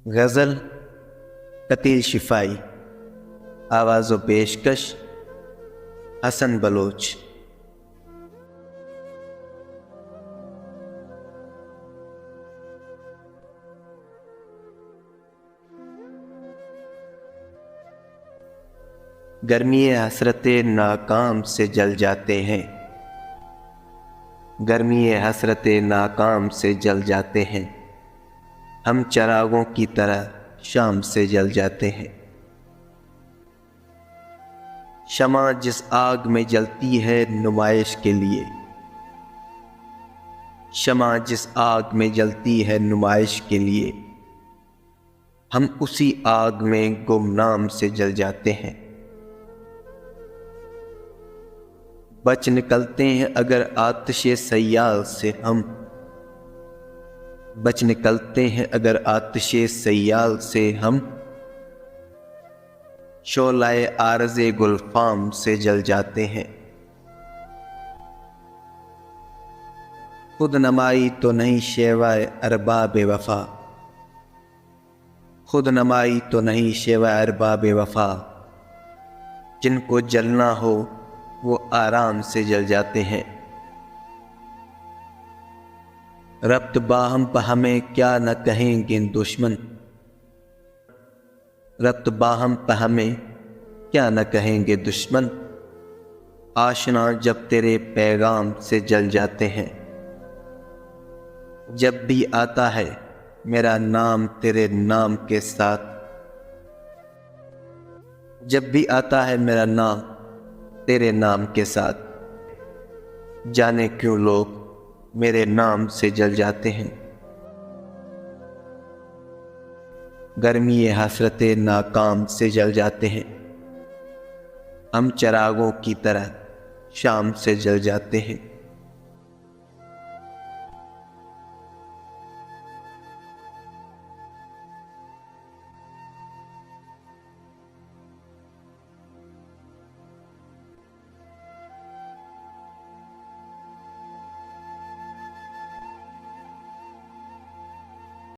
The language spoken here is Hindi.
गज़ल कतील शिफाई, आवाज़ व पेशकश हसन बलोच। गर्मी हसरते नाकाम से जल जाते हैं, गर्मी हसरते नाकाम से जल जाते हैं। हम चरागों की तरह शाम से जल जाते हैं। शमा जिस आग में जलती है नुमाइश के लिए, शमा जिस आग में जलती है नुमाइश के लिए, हम उसी आग में गुमनाम से जल जाते हैं। बच निकलते हैं अगर आतिशे सय्याल से हम, बच निकलते हैं अगर आतिशे सय्याल से हम, शोलाए आरज़े गुलफाम से जल जाते हैं। खुद नमाई तो नहीं शेवाए अरबाब वफा, खुद नमाई तो नहीं शेवाए अरबाब वफा, जिनको जलना हो वो आराम से जल जाते हैं। रब्त बाहम पर हमें क्या न कहेंगे दुश्मन, रब्त बाहम पर हमें क्या न कहेंगे दुश्मन, आशना जब तेरे पैगाम से जल जाते हैं। जब भी आता है मेरा नाम तेरे नाम के साथ, जब भी आता है मेरा नाम तेरे नाम के साथ, जाने क्यों लोग मेरे नाम से जल जाते हैं। गर्मी हसरते नाकाम से जल जाते हैं, हम चरागों की तरह शाम से जल जाते हैं।